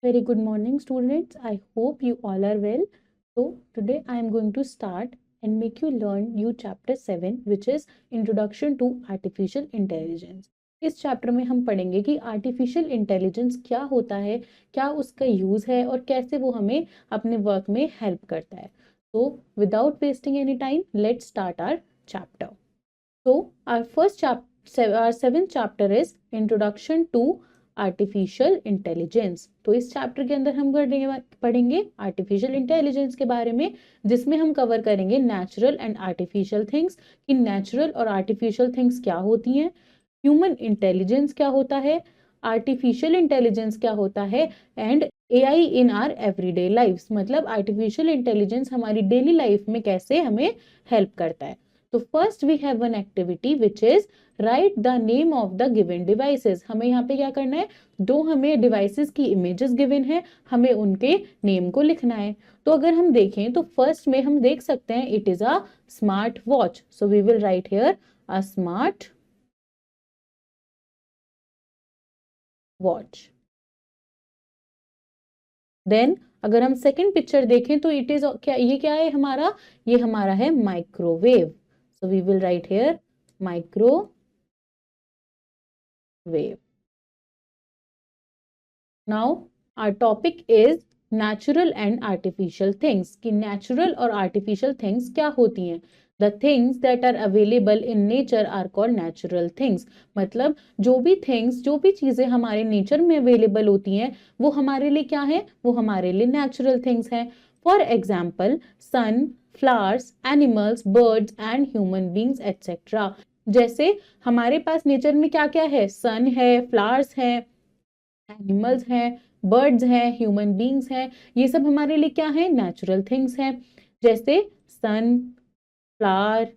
Very good morning, students. I hope you all are well. So, today I am going to start and make you learn new chapter 7, which is Introduction to Artificial Intelligence. इस chapter में हम पढ़ेंगे कि artificial intelligence क्या होता है, क्या उसका यूज है और कैसे वो हमें अपने वर्क में हेल्प करता है. So, without wasting any time, let's start our chapter. So, our seventh chapter is Introduction to artificial intelligence. तो इस चैप्टर के अंदर हम पढ़ेंगे आर्टिफिशियल इंटेलिजेंस के बारे में, जिसमें हम कवर करेंगे नेचुरल एंड आर्टिफिशियल थिंग्स, कि नेचुरल और आर्टिफिशियल थिंग्स क्या होती हैं, ह्यूमन इंटेलिजेंस क्या होता है, आर्टिफिशियल इंटेलिजेंस क्या होता है, and AI in our everyday lifes, मतलब आर्टिफिशियल इंटेलिजेंस हमारी डेली लाइफ में कैसे हमें हेल्प करता है. तो first we have one activity which is write the name of the given devices. हमें यहाँ पे क्या करना है, दो हमें डिवाइसेस की इमेजेस गिवन है, हमें उनके नेम को लिखना है. तो अगर हम देखें तो फर्स्ट में हम देख सकते हैं it is a smart watch. So we will write here a smart watch. Then अगर हम सेकंड पिक्चर देखें तो इट इज क्या, ये क्या है हमारा, ये हमारा है microwave. So we will write here microwave. Now our topic is natural and artificial things. कि natural और artificial things क्या होती हैं. The things that are available in nature are called natural things. मतलब जो भी things, जो भी चीजें हमारे nature में available होती हैं, वो हमारे लिए क्या है, वो हमारे लिए natural things हैं. For example, sun, flowers, animals, birds and human beings etc. जैसे हमारे पास नेचर में क्या क्या है, सन है, फ्लावर्स है, एनिमल्स हैं, बर्ड्स हैं, ह्यूमन बींग्स हैं, ये सब हमारे लिए क्या है, नेचुरल थिंग्स हैं. जैसे sun, flower,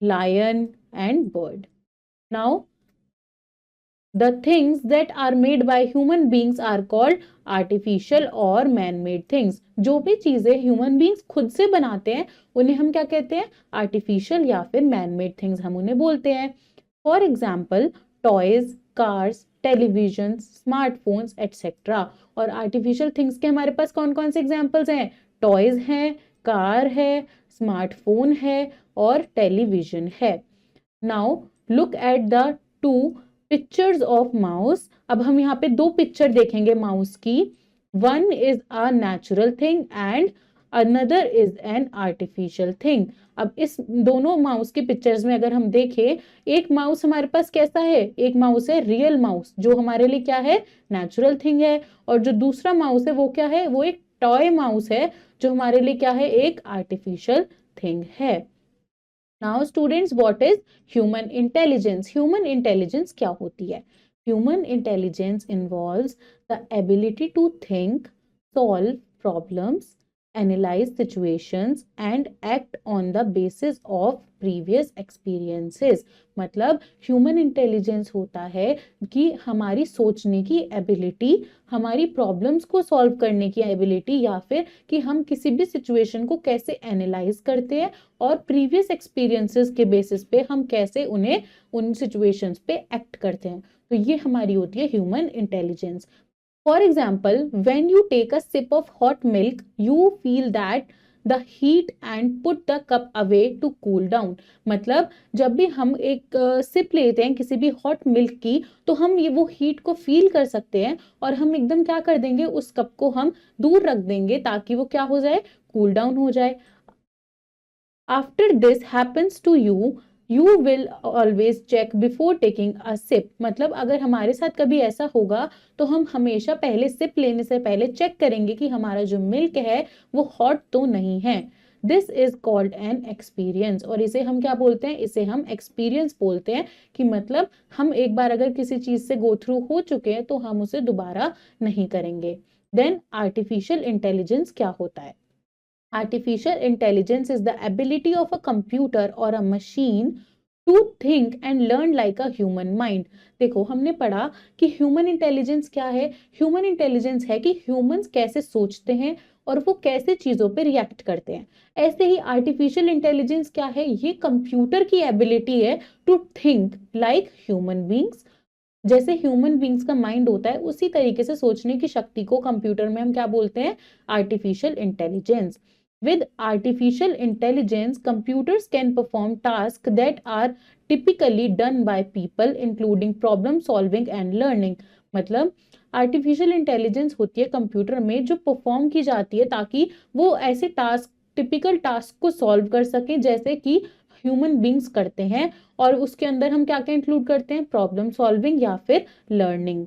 lion and bird. Now the things that are made by human beings are called artificial और man-made things. जो भी चीजें human beings खुद से बनाते हैं उन्हें हम क्या कहते हैं, artificial या फिर man-made things हम उन्हें बोलते हैं. For example, toys, cars, televisions, smartphones etc. और artificial things के हमारे पास कौन कौन से examples हैं, toys हैं, कार है, स्मार्टफोन है और टेलीविजन है. Now look at the two pictures of mouse. अब हम यहाँ पे दो पिक्चर देखेंगे माउस की. One is a natural thing and another is an artificial thing. अब इस दोनों माउस के पिक्चर्स में अगर हम देखें, एक माउस हमारे पास कैसा है, एक माउस है रियल माउस जो हमारे लिए क्या है, नेचुरल थिंग है, और जो दूसरा माउस है वो क्या है, वो एक टॉय माउस है जो हमारे लिए क्या है, एक आर्टिफिशियल थिंग है. Now students, what is human intelligence. Human intelligence क्या होती है. Human intelligence involves the ability to think, solve problems, analyze situations and act on the basis of previous experiences. मतलब ह्यूमन इंटेलिजेंस होता है कि हमारी सोचने की एबिलिटी, हमारी प्रॉब्लम्स को सॉल्व करने की एबिलिटी, या फिर कि हम किसी भी सिचुएशन को कैसे एनालाइज करते हैं और प्रीवियस एक्सपीरियंसेस के बेसिस पे हम कैसे उन्हें उन सिचुएशंस पे एक्ट करते हैं. तो ये हमारी होती है human intelligence. For example, when you take a sip of hot milk, you feel that the heat and put the cup away to cool down. मतलब जब भी हम एक सिप लेते हैं किसी भी हॉट मिल्क की, तो हम ये वो हीट को फील कर सकते हैं और हम एकदम क्या कर देंगे, उस कप को हम दूर रख देंगे ताकि वो क्या हो जाए, कूल डाउन हो जाए. After this happens to you, you will always check before taking a sip. मतलब अगर हमारे साथ कभी ऐसा होगा तो हम हमेशा पहले सिप लेने से पहले चेक करेंगे कि हमारा जो मिल्क है वो हॉट तो नहीं है. This is called an experience. और इसे हम क्या बोलते हैं, इसे हम एक्सपीरियंस बोलते हैं. कि मतलब हम एक बार अगर किसी चीज से गो थ्रू हो चुके हैं तो हम उसे दोबारा नहीं करेंगे. देन आर्टिफिशियल इंटेलिजेंस क्या होता है. Artificial intelligence is the ability of a computer or a machine to think and learn like a human mind. देखो हमने पढ़ा कि ह्यूमन इंटेलिजेंस क्या है. ह्यूमन इंटेलिजेंस है कि ह्यूमंस कैसे सोचते हैं और वो कैसे चीजों पे रिएक्ट करते हैं. ऐसे ही आर्टिफिशियल इंटेलिजेंस क्या है, ये कंप्यूटर की एबिलिटी है to think like human beings, जैसे ह्यूमन बींग्स का माइंड होता है उसी तरीके से सोचने की शक्ति को कंप्यूटर में हम क्या बोलते हैं, artificial intelligence. With artificial intelligence computers can perform task that are typically done by people including problem solving and learning. मतलब आर्टिफिशियल इंटेलिजेंस होती है कंप्यूटर में जो परफॉर्म की जाती है ताकि वो ऐसे टास्क, टिपिकल टास्क को सॉल्व कर सके जैसे कि ह्यूमन बींग्स करते हैं, और उसके अंदर हम क्या क्या इंक्लूड करते हैं, प्रॉब्लम सॉल्विंग या फिर learning.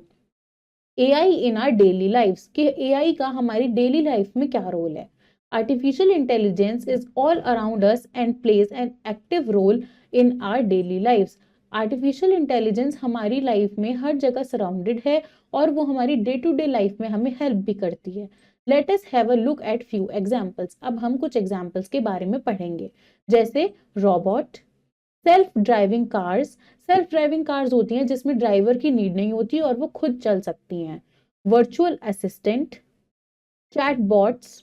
AI in our daily lifes, कि एआई का हमारी डेली लाइफ में क्या रोल है। Artificial intelligence is all around us and plays an active role in our daily lifes. Artificial intelligence हमारी लाइफ में हर जगह सराउंडेड है और वो हमारी डे टू डे लाइफ में हमें हेल्प भी करती है। Let us have a look at few examples. अब हम कुछ एग्जांपल्स के बारे में पढ़ेंगे, जैसे robot, self driving cars. Self driving cars होती हैं जिसमें ड्राइवर की नीड नहीं होती और वो खुद चल सकती हैं। Virtual assistant, chatbots,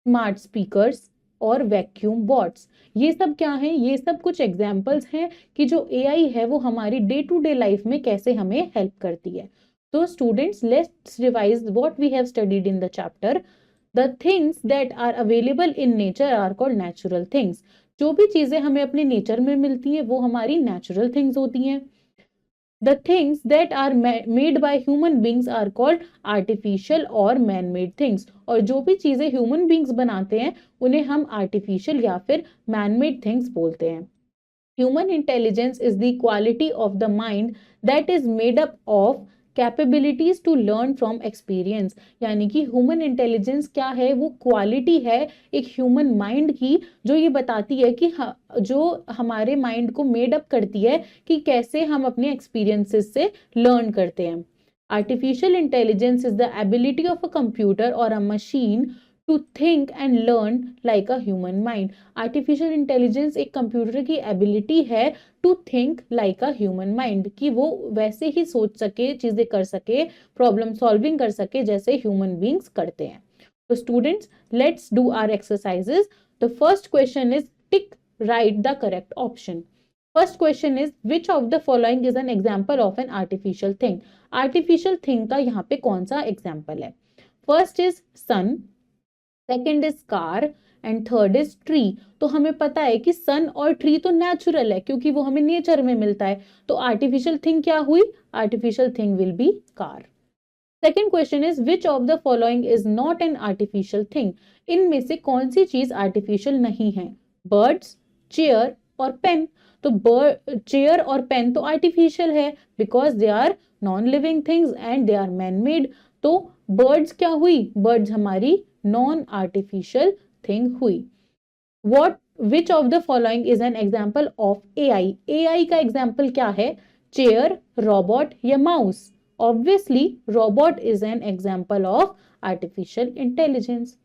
smart speakers और वैक्यूम बॉट्स। ये सब क्या हैं, ये सब कुछ एग्जांपल्स हैं कि जो एआई है वो हमारी डे टू डे लाइफ में कैसे हमें हेल्प करती है। तो students, let's revise what we have studied in the chapter. The things that are available in nature are called natural things. जो भी चीजें हमें अपने नेचर में मिलती हैं वो हमारी नेचुरल थिंग्स होती हैं। The things that are made by human beings are called artificial or man-made things. और जो भी चीजें human beings बनाते हैं उन्हें हम artificial या फिर man-made things बोलते हैं। Human intelligence is the quality of the mind that is made up of capabilities to learn from experience. यानी कि ह्यूमन इंटेलिजेंस क्या है, वो क्वालिटी है एक ह्यूमन माइंड की जो ये बताती है कि जो हमारे माइंड को मेड अप करती है कि कैसे हम अपने एक्सपीरियंसेस से लर्न करते हैं। Artificial intelligence is the ability of a computer और a machine to think and learn like a human mind. Artificial intelligence एक कंप्यूटर की एबिलिटी है to think like a human mind, कि वो वैसे ही सोच सके, चीजें कर सके, प्रॉब्लम सॉल्विंग कर सके जैसे ह्यूमन बींग्स करते हैं। तो students, let's do our exercises. The first question is tick right the correct option. First question is which of the following is an example of an artificial thing. Artificial thing का यहाँ पे कौन सा example है। First is sun, second is car and third is tree. तो हमें पता है कि सन और ट्री तो नेचुरल है क्योंकि वो हमें नेचर में मिलता है। तो आर्टिफिशियल थिंग क्या हुई, artificial thing will be car. Second question is which of the following is not an artificial thing. इनमें से कौन सी चीज आर्टिफिशियल नहीं है, बर्ड्स, चेयर और पेन। तो चेयर और पेन तो आर्टिफिशियल है because they are non living things and they are man made. तो बर्ड्स क्या हुई, बर्ड्स हमारी नॉन आर्टिफिशियल थिंग हुई। What which of the following is an example of AI? AI का एग्जाम्पल क्या है, चेयर, रोबोट या mouse. Obviously robot is an example of artificial intelligence.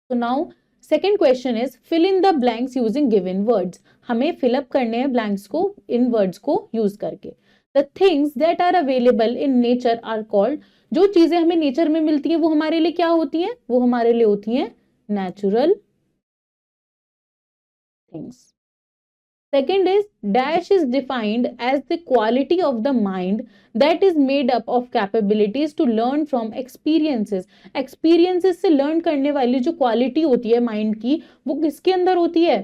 So now second question is fill in the blanks using given words. हमें fill up करने हैं blanks को इन words को use करके। The things that are available in nature are called, जो चीजें हमें nature में मिलती हैं वो हमारे लिए क्या होती हैं, वो हमारे लिए होती हैं natural things. Second is dash is defined as the quality of the mind that is made up of capabilities to learn from experiences. Experiences से learn करने वाली जो quality होती है mind की वो किसके अंदर होती है,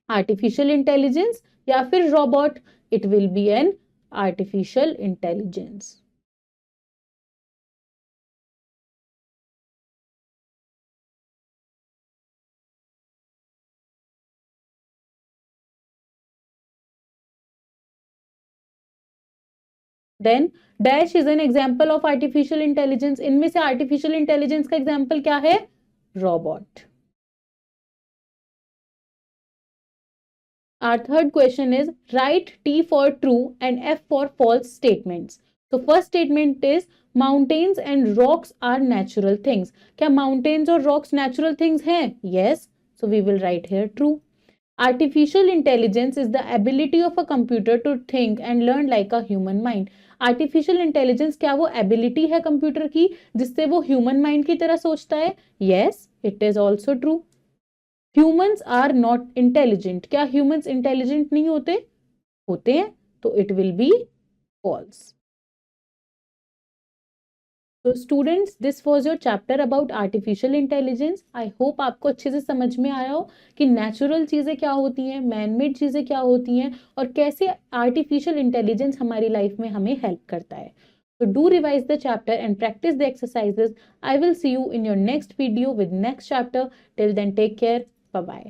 artificial intelligence या फिर robot. It will be an artificial intelligence. Then dash is an example of artificial intelligence. इनमें से आर्टिफिशियल इंटेलिजेंस का एग्जाम्पल क्या है, robot. Our third question is write T for true and F for false statements. So first statement is mountains and rocks are natural things. क्या mountains और rocks natural things हैं? Yes. So we will write here true. Artificial intelligence is the ability of a computer to think and learn like a human mind. Artificial intelligence क्या वो ability है computer की जिससे वो human mind की तरह सोचता है? Yes, it is also true. Humans are not intelligent. क्या humans intelligent नहीं होते, होते हैं, तो it will be false. तो students, this was your chapter about artificial intelligence. I hope आपको अच्छे से समझ में आया हो कि नेचुरल चीज़ें क्या होती हैं, मैन मेड चीज़ें क्या होती हैं, और कैसे आर्टिफिशियल इंटेलिजेंस हमारी लाइफ में हमें हेल्प करता है। So do revise the chapter and practice the exercises. I will see you in your next video with next chapter. Till then, take care. Bye bye.